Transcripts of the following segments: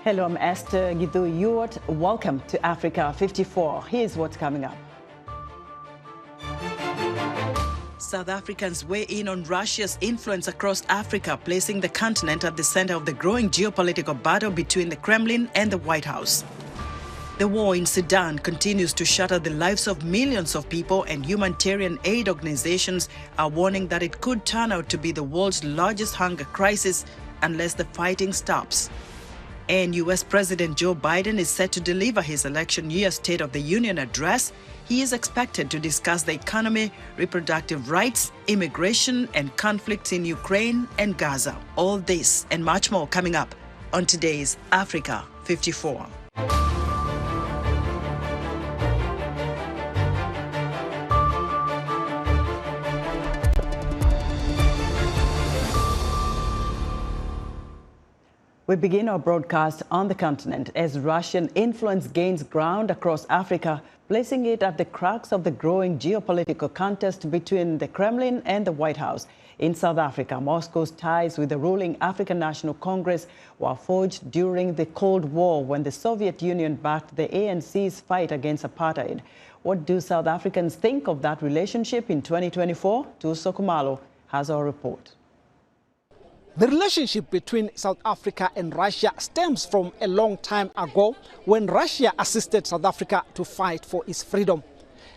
Hello, I'm Esther Gidhu-Ewart. Welcome to Africa 54. Here's what's coming up. South Africans weigh in on Russia's influence across Africa, placing the continent at the center of the growing geopolitical battle between the Kremlin and the White House. The war in Sudan continues to shatter the lives of millions of people, and humanitarian aid organizations are warning that it could turn out to be the world's largest hunger crisis unless the fighting stops. And U.S. President Joe Biden is set to deliver his election year State of the Union address. He is expected to discuss the economy, reproductive rights, immigration, and conflicts in Ukraine and Gaza. All this and much more coming up on today's Africa 54. We begin our broadcast on the continent as Russian influence gains ground across Africa, placing it at the crux of the growing geopolitical contest between the Kremlin and the White House. In South Africa, Moscow's ties with the ruling African National Congress were forged during the Cold War when the Soviet Union backed the ANC's fight against apartheid. What do South Africans think of that relationship in 2024? Tuso Kumalo has our report. The relationship between South Africa and Russia stems from a long time ago when Russia assisted South Africa to fight for its freedom.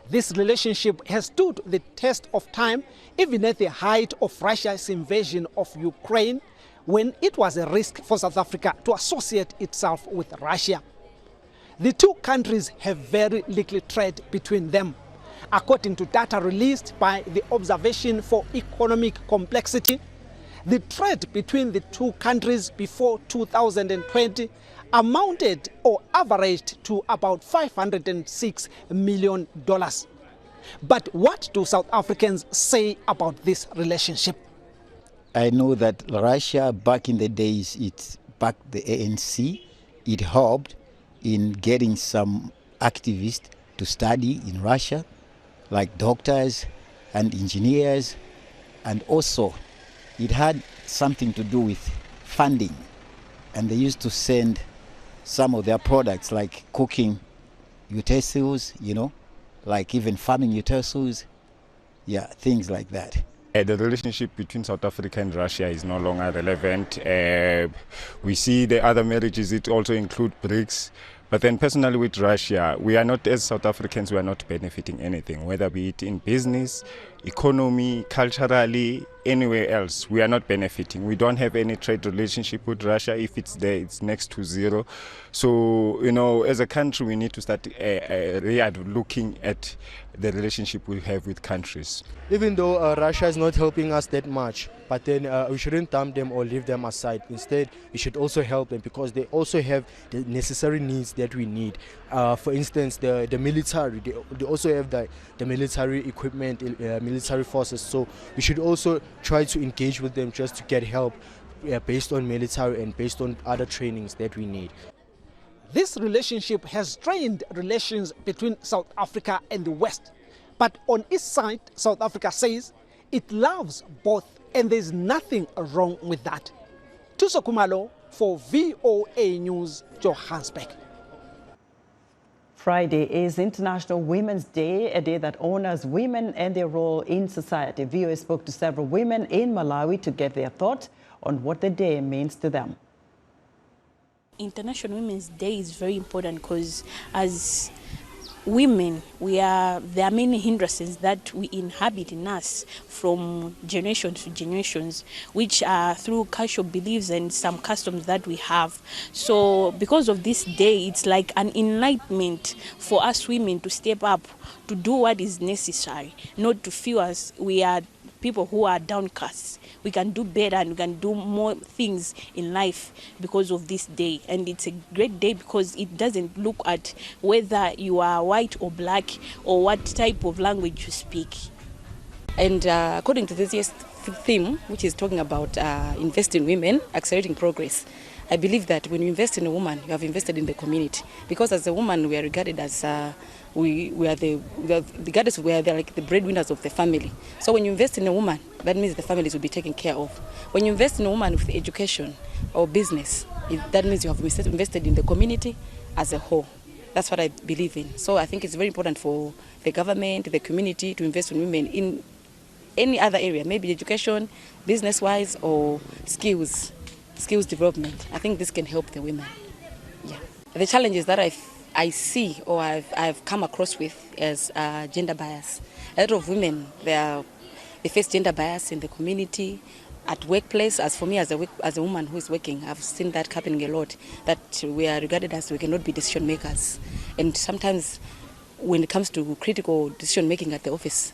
This relationship has stood the test of time, even at the height of Russia's invasion of Ukraine, when it was a risk for South Africa to associate itself with Russia. The two countries have very little trade between them. According to data released by the Observation for Economic Complexity, the trade between the two countries before 2020 amounted or averaged to about $506 million. But what do South Africans say about this relationship? I know that Russia, back in the days, it backed the ANC. It helped in getting some activists to study in Russia, like doctors and engineers, and also it had something to do with funding, and they used to send some of their products like cooking utensils, like even farming utensils, things like that. The relationship between South Africa and Russia is no longer relevant. We see the other marriages, it also include BRICS. But then personally with Russia, we are not, as South Africans, we are not benefiting anything, whether be it in business, economy, culturally, anywhere else. We are not benefiting. We don't have any trade relationship with Russia. If it's there, it's next to zero. So, as a country, we need to start looking at the relationship we have with countries. Even though Russia is not helping us that much, but then we shouldn't dump them or leave them aside. Instead, we should also help them because they also have the necessary needs that we need. For instance, the military, they also have the military equipment, military forces. So we should also try to engage with them just to get help based on military and based on other trainings that we need. This relationship has strained relations between South Africa and the West. But on its side, South Africa says it loves both, and there's nothing wrong with that. Tuso Kumalo for VOA News, Johannesburg. Friday is International Women's Day, a day that honors women and their role in society. VOA spoke to several women in Malawi to get their thoughts on what the day means to them. International Women's Day is very important because as women, there are many hindrances that we inhabit in us from generation to generations, which are through cultural beliefs and some customs that we have. So because of this day, it's like an enlightenment for us women to step up, to do what is necessary, not to feel as we are people who are downcast. We can do better and we can do more things in life because of this day. And it's a great day because it doesn't look at whether you are white or black or what type of language you speak. And according to this year's theme, which is talking about investing in women, accelerating progress, I believe that when you invest in a woman, you have invested in the community. Because as a woman, we are regarded as we are regardless, we are like the breadwinners of the family. So when you invest in a woman, that means the families will be taken care of. When you invest in a woman with education or business, that means you have invested in the community as a whole. That's what I believe in. So I think it's very important for the government, the community to invest in women in any other area, maybe education, business-wise, or skills development. I think this can help the women. Yeah. The challenges that I see or I've come across with is gender bias. A lot of women, they face gender bias in the community, at workplace. As for me, as a woman who is working, I've seen that happening a lot, that we are regarded as we cannot be decision makers. And sometimes when it comes to critical decision making at the office,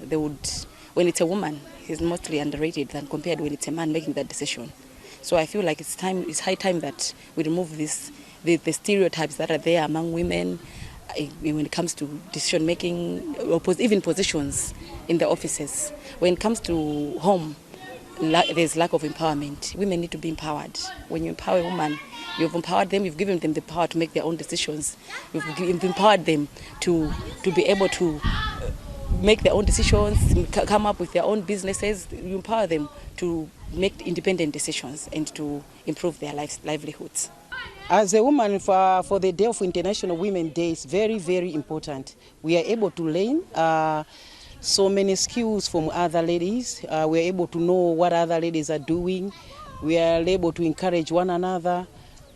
when it's a woman, he's mostly underrated than compared when it's a man making that decision. So I feel like it's high time that we remove the stereotypes that are there among women when it comes to decision making, or even positions in the offices. When it comes to home, there's lack of empowerment. Women need to be empowered. When you empower a woman, you've empowered them, you've given them the power to make their own decisions. You've empowered them to be able to make their own decisions, come up with their own businesses. You empower them to make independent decisions and to improve their livelihoods. As a woman, for the Day of International Women's Day, it's very, very important. We are able to learn so many skills from other ladies. We are able to know what other ladies are doing. We are able to encourage one another.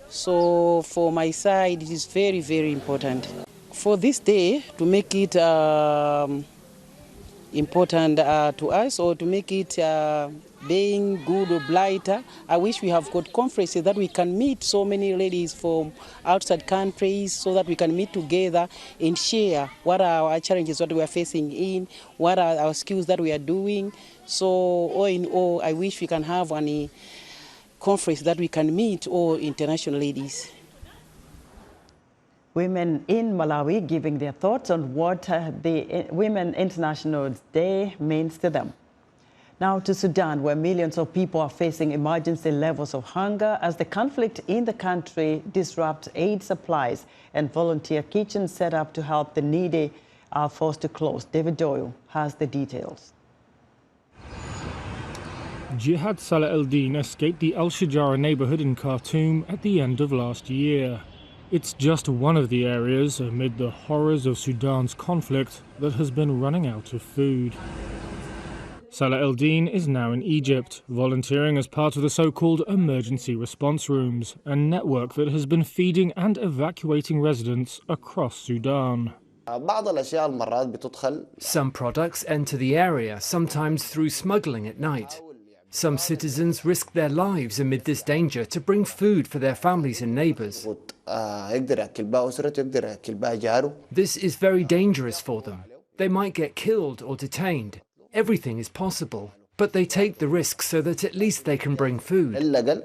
So for my side, it is very, very important. For this day, to make it important to us, or to make it being good or blighter, I wish we have got conferences that we can meet so many ladies from outside countries, so that we can meet together and share what are our challenges, what we are facing what are our skills that we are doing. So all in all, I wish we can have any conference that we can meet all international ladies. Women in Malawi giving their thoughts on what the Women International Day means to them. Now to Sudan, where millions of people are facing emergency levels of hunger as the conflict in the country disrupts aid supplies and volunteer kitchens set up to help the needy are forced to close. David Doyle has the details. Jihad Salah el-Din escaped the Al-Shajara neighborhood in Khartoum at the end of last year. It's just one of the areas amid the horrors of Sudan's conflict that has been running out of food. Salah el-Din is now in Egypt, volunteering as part of the so-called emergency response rooms, a network that has been feeding and evacuating residents across Sudan. Some products enter the area, sometimes through smuggling at night. Some citizens risk their lives amid this danger to bring food for their families and neighbors. This is very dangerous for them. They might get killed or detained. Everything is possible, but they take the risk so that at least they can bring food. The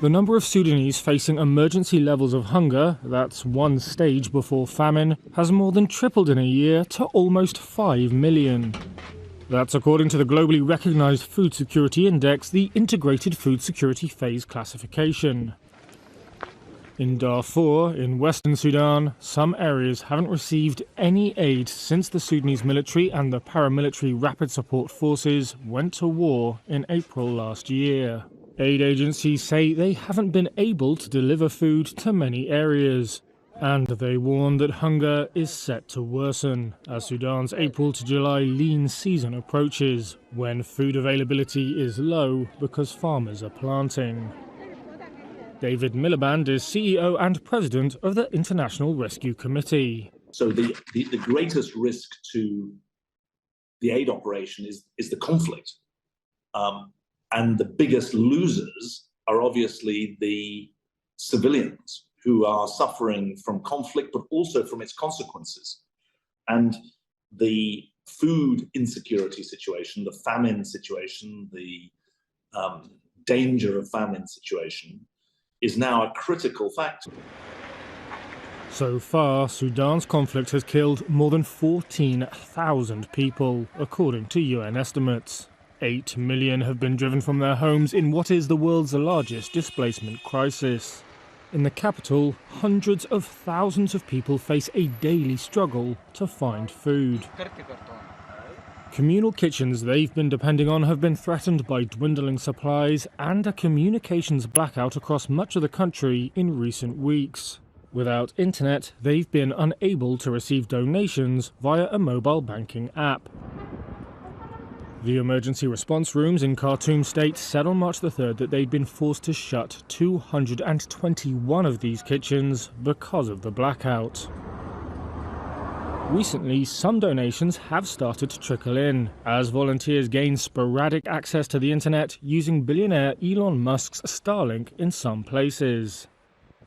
number of Sudanese facing emergency levels of hunger, that's one stage before famine, has more than tripled in a year to almost 5 million. That's according to the globally recognized Food Security Index, the Integrated Food Security Phase Classification. In Darfur, in Western Sudan, some areas haven't received any aid since the Sudanese military and the paramilitary Rapid Support Forces went to war in April last year. Aid agencies say they haven't been able to deliver food to many areas, and they warn that hunger is set to worsen as Sudan's April to July lean season approaches, when food availability is low because farmers are planting. David Miliband is CEO and President of the International Rescue Committee. So the greatest risk to the aid operation is the conflict. And the biggest losers are obviously the civilians who are suffering from conflict, but also from its consequences. And the food insecurity situation, the famine situation, the danger of famine situation is now a critical factor. So far, Sudan's conflict has killed more than 14,000 people, according to UN estimates. 8 million have been driven from their homes in what is the world's largest displacement crisis. In the capital, hundreds of thousands of people face a daily struggle to find food. Communal kitchens they've been depending on have been threatened by dwindling supplies and a communications blackout across much of the country in recent weeks. Without internet, they've been unable to receive donations via a mobile banking app. The emergency response rooms in Khartoum state said on March the 3rd that they'd been forced to shut 221 of these kitchens because of the blackout. Recently, some donations have started to trickle in, as volunteers gain sporadic access to the internet using billionaire Elon Musk's Starlink in some places.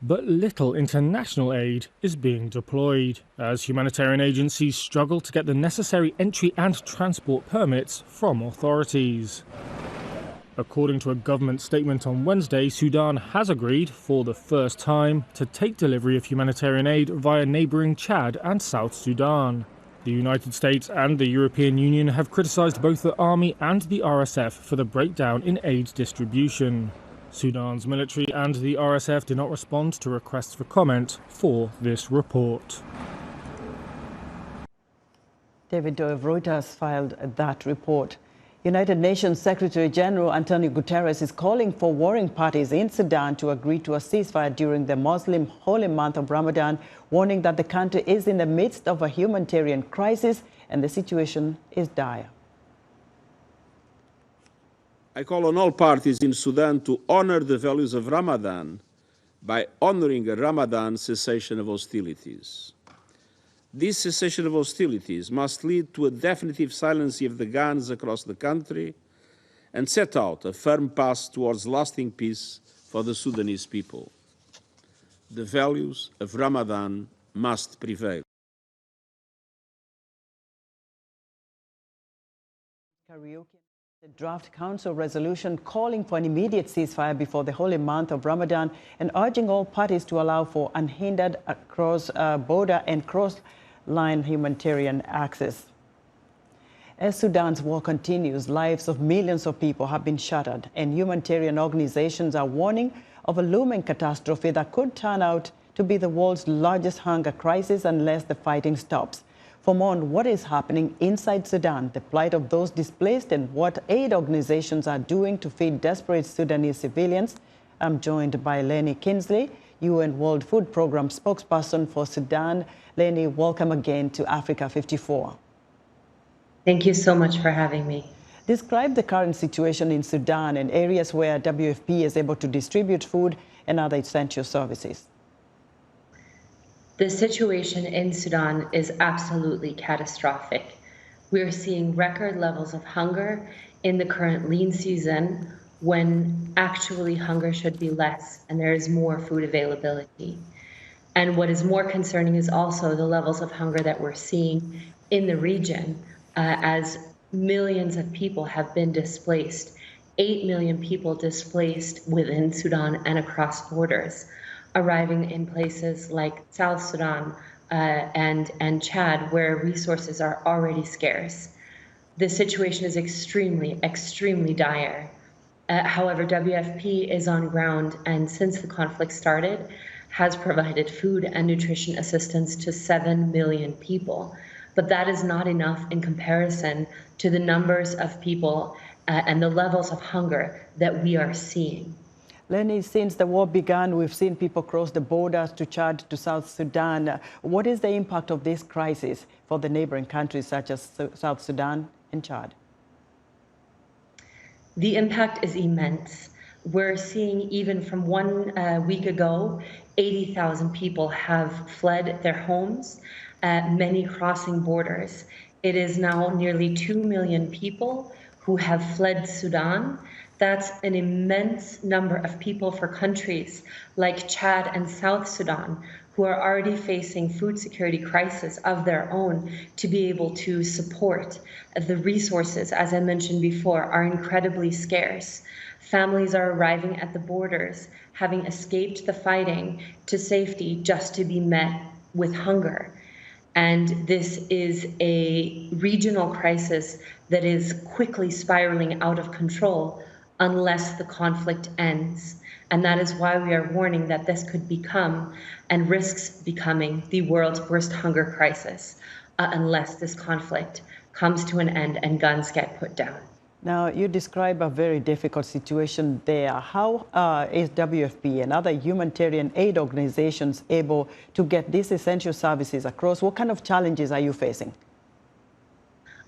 But little international aid is being deployed, as humanitarian agencies struggle to get the necessary entry and transport permits from authorities. According to a government statement on Wednesday, Sudan has agreed, for the first time, to take delivery of humanitarian aid via neighbouring Chad and South Sudan. The United States and the European Union have criticised both the army and the RSF for the breakdown in aid distribution. Sudan's military and the RSF did not respond to requests for comment for this report. David Doe of Reuters filed that report. United Nations Secretary General Antonio Guterres is calling for warring parties in Sudan to agree to a ceasefire during the Muslim holy month of Ramadan, warning that the country is in the midst of a humanitarian crisis and the situation is dire. I call on all parties in Sudan to honor the values of Ramadan by honoring a Ramadan cessation of hostilities. This cessation of hostilities must lead to a definitive silencing of the guns across the country and set out a firm path towards lasting peace for the Sudanese people. The values of Ramadan must prevail. The draft council resolution calling for an immediate ceasefire before the holy month of Ramadan and urging all parties to allow for unhindered cross-border and cross-line humanitarian access. As Sudan's war continues, lives of millions of people have been shattered, and humanitarian organizations are warning of a looming catastrophe that could turn out to be the world's largest hunger crisis unless the fighting stops. For more on what is happening inside Sudan, the plight of those displaced, and what aid organizations are doing to feed desperate Sudanese civilians, I'm joined by Lenny Kinsley, UN World Food Programme spokesperson for Sudan. Lenny, welcome again to Africa 54. Thank you so much for having me. Describe the current situation in Sudan and areas where WFP is able to distribute food and other essential services. The situation in Sudan is absolutely catastrophic. We're seeing record levels of hunger in the current lean season, when actually hunger should be less and there is more food availability. And what is more concerning is also the levels of hunger that we're seeing in the region, as millions of people have been displaced, 8 million people displaced within Sudan and across borders, arriving in places like South Sudan and Chad, where resources are already scarce. The situation is extremely, extremely dire. However, WFP is on ground, and since the conflict started, has provided food and nutrition assistance to 7 million people. But that is not enough in comparison to the numbers of people and the levels of hunger that we are seeing. Lenny, since the war began, we've seen people cross the borders to Chad, to South Sudan. What is the impact of this crisis for the neighboring countries such as South Sudan and Chad? The impact is immense. We're seeing, even from 1 week ago, 80,000 people have fled their homes, many crossing borders. It is now nearly 2 million people who have fled Sudan. That's an immense number of people for countries like Chad and South Sudan, who are already facing food security crisis of their own, to be able to support. The resources, as I mentioned before, are incredibly scarce. Families are arriving at the borders, having escaped the fighting to safety, just to be met with hunger. And this is a regional crisis that is quickly spiraling out of control unless the conflict ends. And that is why we are warning that this could become, and risks becoming, the world's worst hunger crisis unless this conflict comes to an end and guns get put down. Now, you describe a very difficult situation there. How is WFP and other humanitarian aid organizations able to get these essential services across? What kind of challenges are you facing?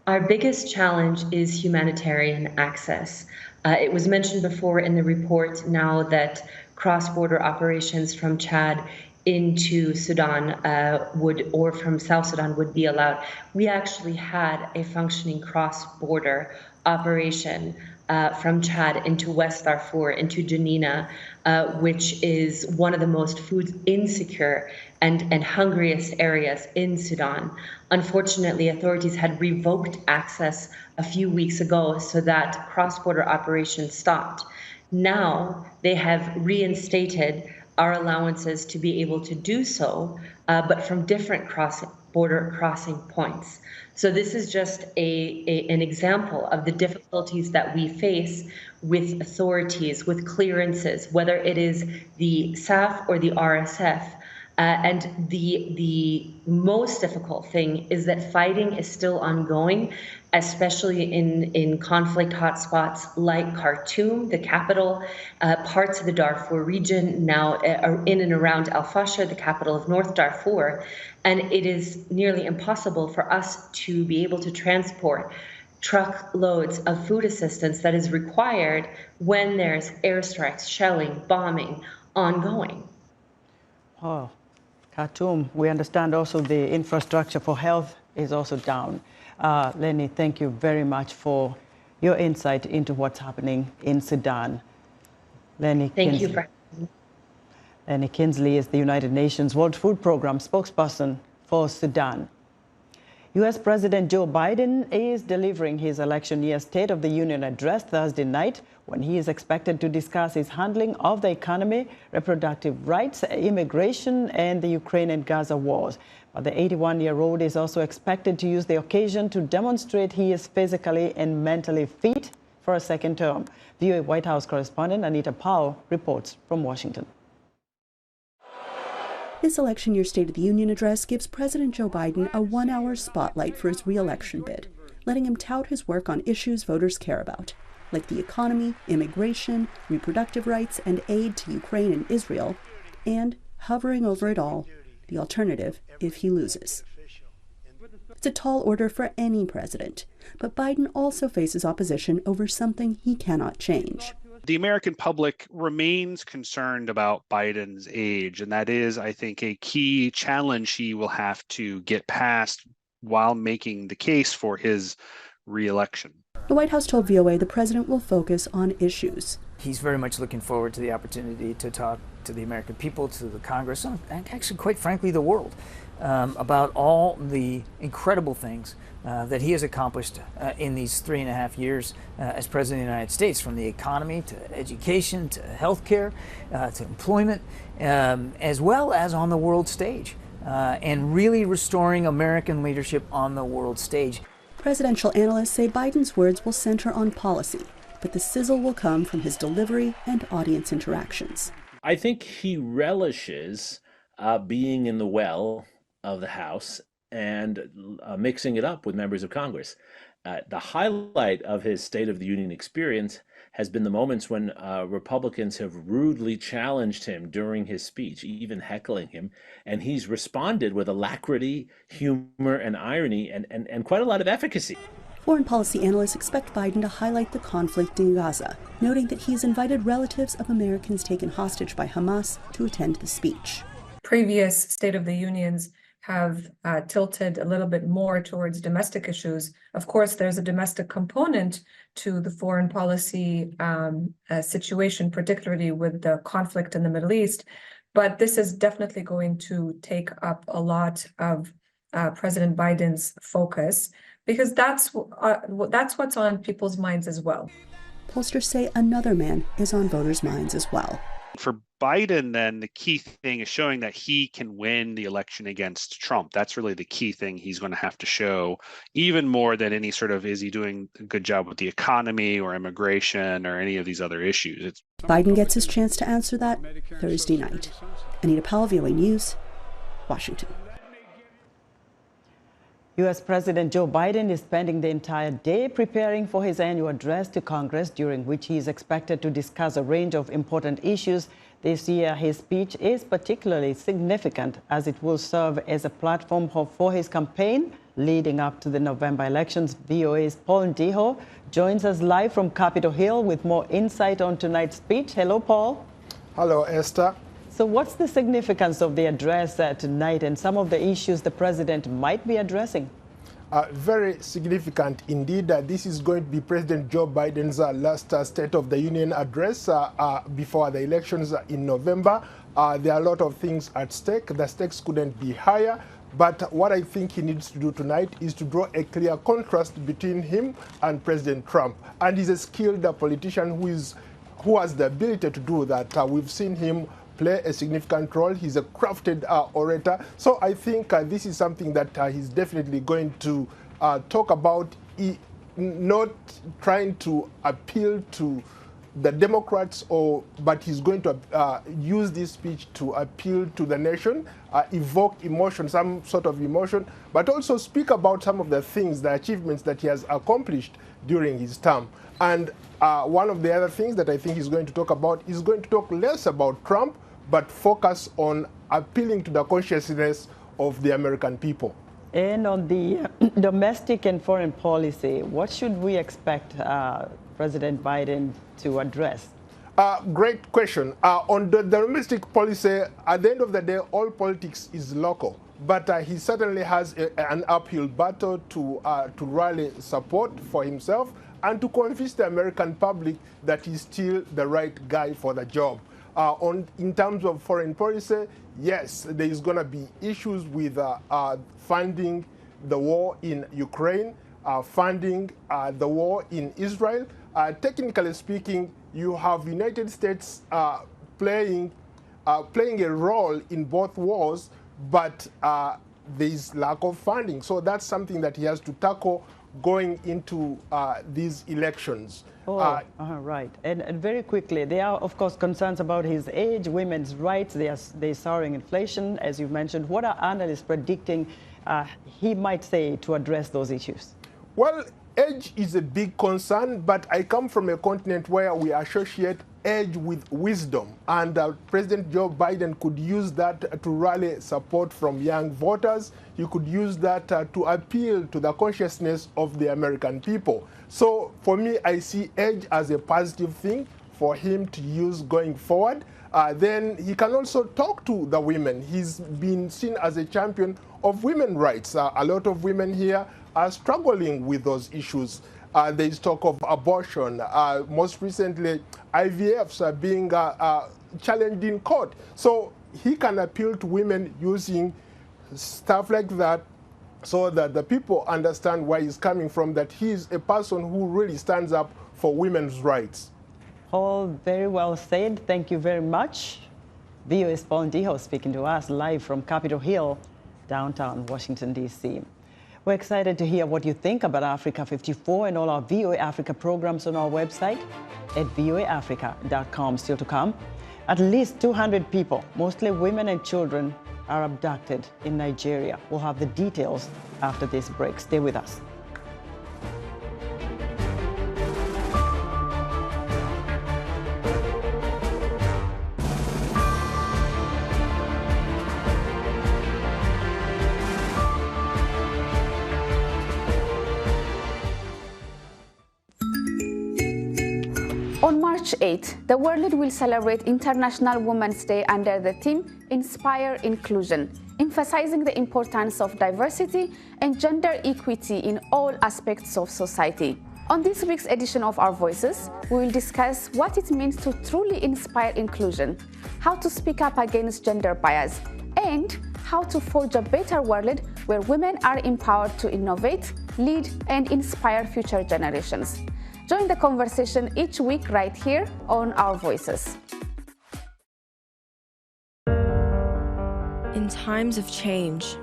Our biggest challenge is humanitarian access. It was mentioned before in the report now that cross-border operations from Chad into Sudan or from South Sudan would be allowed. We actually had a functioning cross-border operation from Chad into West Darfur, into Janina, which is one of the most food insecure and hungriest areas in Sudan. Unfortunately, authorities had revoked access a few weeks ago, so that cross-border operation stopped. Now they have reinstated our allowances to be able to do so, but from different border crossing points. So this is just an example of the difficulties that we face with authorities, with clearances, whether it is the SAF or the RSF. And the most difficult thing is that fighting is still ongoing, especially in conflict hotspots like Khartoum, the capital, parts of the Darfur region, now in and around Al Fasher, the capital of North Darfur. And it is nearly impossible for us to be able to transport truckloads of food assistance that is required when there's airstrikes, shelling, bombing ongoing. Oh. Khartoum, we understand also the infrastructure for health is also down. Lenny, thank you very much for your insight into what's happening in Sudan. Lenny Thank Kinsley. you for having me. Lenny Kinsley is the United Nations World Food Programme spokesperson for Sudan. U.S. President Joe Biden is delivering his election year State of the Union address Thursday night, when he is expected to discuss his handling of the economy, reproductive rights, immigration, and the Ukraine and Gaza wars. But the 81-year-old is also expected to use the occasion to demonstrate he is physically and mentally fit for a second term. VOA White House correspondent Anita Powell reports from Washington. This election year State of the Union address gives President Joe Biden a one-hour spotlight for his re-election bid, letting him tout his work on issues voters care about, like the economy, immigration, reproductive rights, and aid to Ukraine and Israel, and, hovering over it all, the alternative if he loses. It's a tall order for any president, but Biden also faces opposition over something he cannot change. The American public remains concerned about Biden's age, and that is, I think, a key challenge he will have to get past while making the case for his re-election. The White House told VOA the president will focus on issues. He's very much looking forward to the opportunity to talk to the American people, to the Congress, and actually, quite frankly, the world, about all the incredible things that he has accomplished in these 3.5 years as President of the United States, from the economy to education to healthcare to employment, as well as on the world stage, and really restoring American leadership on the world stage. Presidential analysts say Biden's words will center on policy, but the sizzle will come from his delivery and audience interactions. I think he relishes being in the well of the House and mixing it up with members of Congress. The highlight of his State of the Union experience has been the moments when Republicans have rudely challenged him during his speech, even heckling him, and he's responded with alacrity, humor, and irony, and quite a lot of efficacy. Foreign policy analysts expect Biden to highlight the conflict in Gaza, noting that he has invited relatives of Americans taken hostage by Hamas to attend the speech. Previous State of the Unions have tilted a little bit more towards domestic issues. Of course, there's a domestic component to the foreign policy situation, particularly with the conflict in the Middle East. But this is definitely going to take up a lot of President Biden's focus, because that's what's on people's minds as well. Pollsters say another man is on voters' minds as well. For Biden, then, the key thing is showing that he can win the election against Trump. That's really the key thing he's going to have to show, even more than any sort of, is he doing a good job with the economy or immigration or any of these other issues. Biden gets his chance to answer that Thursday night. Anita Powell, VOA News, Washington. U.S. President Joe Biden is spending the entire day preparing for his annual address to Congress, during which he is expected to discuss a range of important issues. This year, his speech is particularly significant as it will serve as a platform for his campaign leading up to the November elections. VOA's Paul Ndiho joins us live from Capitol Hill with more insight on tonight's speech. Hello, Paul. Hello, Esther. So what's the significance of the address tonight and some of the issues the president might be addressing? Very significant indeed. This is going to be President Joe Biden's last State of the Union address before the elections in November. There are a lot of things at stake. The stakes couldn't be higher. But what I think he needs to do tonight is to draw a clear contrast between him and President Trump. And he's a skilled politician who has the ability to do that. We've seen him play a significant role. He's a crafted orator. So I think this is something that he's definitely going to talk about, not trying to appeal to the Democrats, but he's going to use this speech to appeal to the nation, evoke emotion, some sort of emotion, but also speak about some of the things, the achievements that he has accomplished during his term. And one of the other things that I think he's going to talk about is going to talk less about Trump, but focus on appealing to the consciousness of the American people. And on the domestic and foreign policy, what should we expect President Biden to address? Great question. On the domestic policy, at the end of the day, all politics is local. But he certainly has an uphill battle to rally support for himself and to convince the American public that he's still the right guy for the job. In terms of foreign policy, yes, there is going to be issues with funding the war in Ukraine, funding the war in Israel. Technically speaking, you have United States playing a role in both wars, but there is lack of funding. So that's something that he has to tackle going into these elections. Right. And very quickly, there are, of course, concerns about his age, women's rights. There's soaring inflation, as you mentioned. What are analysts predicting he might say to address those issues? Well, age is a big concern, but I come from a continent where we associate age with wisdom. And President Joe Biden could use that to rally support from young voters. He could use that to appeal to the consciousness of the American people. So for me, I see age as a positive thing for him to use going forward. Then he can also talk to the women. He's been seen as a champion of women's rights. A lot of women here are struggling with those issues. There is talk of abortion. Most recently, IVFs are being challenged in court. So he can appeal to women using stuff like that so that the people understand where he's coming from, that he's a person who really stands up for women's rights. All very well said. Thank you very much. VOA's Paul Ndiho speaking to us live from Capitol Hill, downtown Washington, D.C. We're excited to hear what you think about Africa 54 and all our VOA Africa programs on our website at voaafrica.com. Still to come, at least 200 people, mostly women and children, are abducted in Nigeria. We'll have the details after this break. Stay with us. On March 8, the world will celebrate International Women's Day under the theme Inspire Inclusion, emphasizing the importance of diversity and gender equity in all aspects of society. On this week's edition of Our Voices, we will discuss what it means to truly inspire inclusion, how to speak up against gender bias, and how to forge a better world where women are empowered to innovate, lead, and inspire future generations. Join the conversation each week right here on Our Voices. In times of change,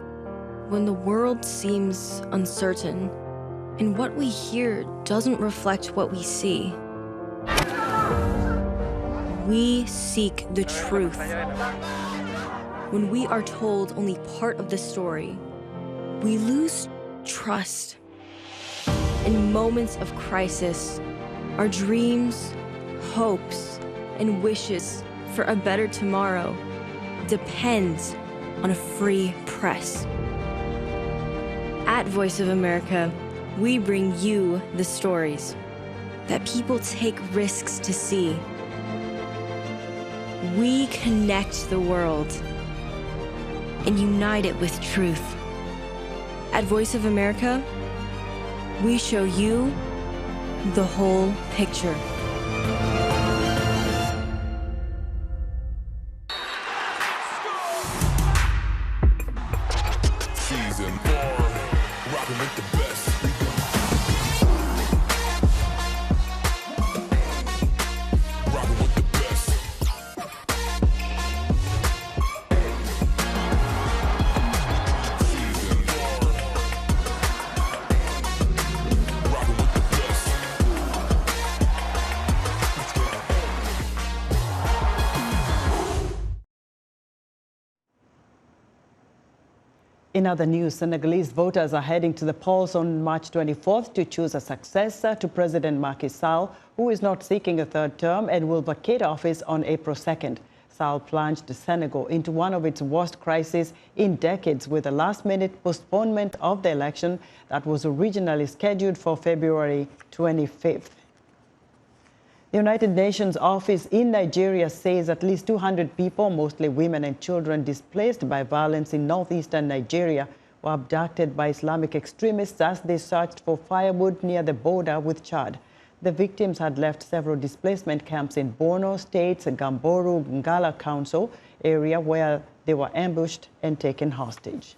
when the world seems uncertain and what we hear doesn't reflect what we see, we seek the truth. When we are told only part of the story, we lose trust. In moments of crisis, our dreams, hopes, and wishes for a better tomorrow depends on a free press. At Voice of America, we bring you the stories that people take risks to see. We connect the world and unite it with truth. At Voice of America, we show you the whole picture. Season 4, rocking with the best. Rocking with the best. Season 4, rocking with the best. In other news, Senegalese voters are heading to the polls on March 24th to choose a successor to President Macky Sall, who is not seeking a third term and will vacate office on April 2nd. Sall plunged Senegal into one of its worst crises in decades with a last-minute postponement of the election that was originally scheduled for February 25th. The United Nations office in Nigeria says at least 200 people, mostly women and children displaced by violence in northeastern Nigeria, were abducted by Islamic extremists as they searched for firewood near the border with Chad. The victims had left several displacement camps in Borno State's Gamboru-Ngala Council area where they were ambushed and taken hostage.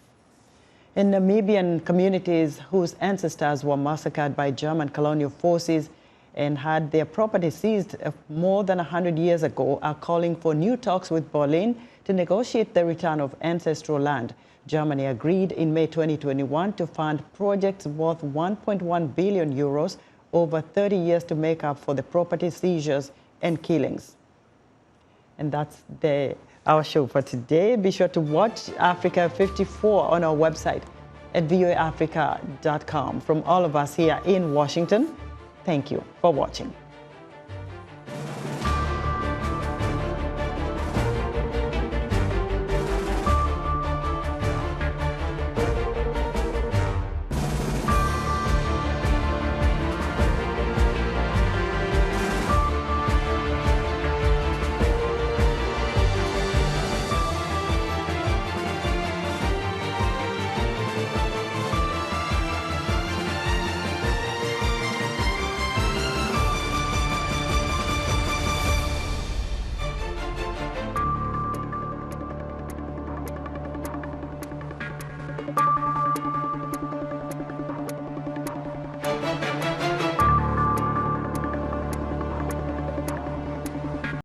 In Namibian communities whose ancestors were massacred by German colonial forces and had their property seized more than 100 years ago, are calling for new talks with Berlin to negotiate the return of ancestral land. Germany agreed in May 2021 to fund projects worth 1.1 billion euros over 30 years to make up for the property seizures and killings. And that's our show for today. Be sure to watch Africa 54 on our website at voaafrica.com. From all of us here in Washington, thank you for watching.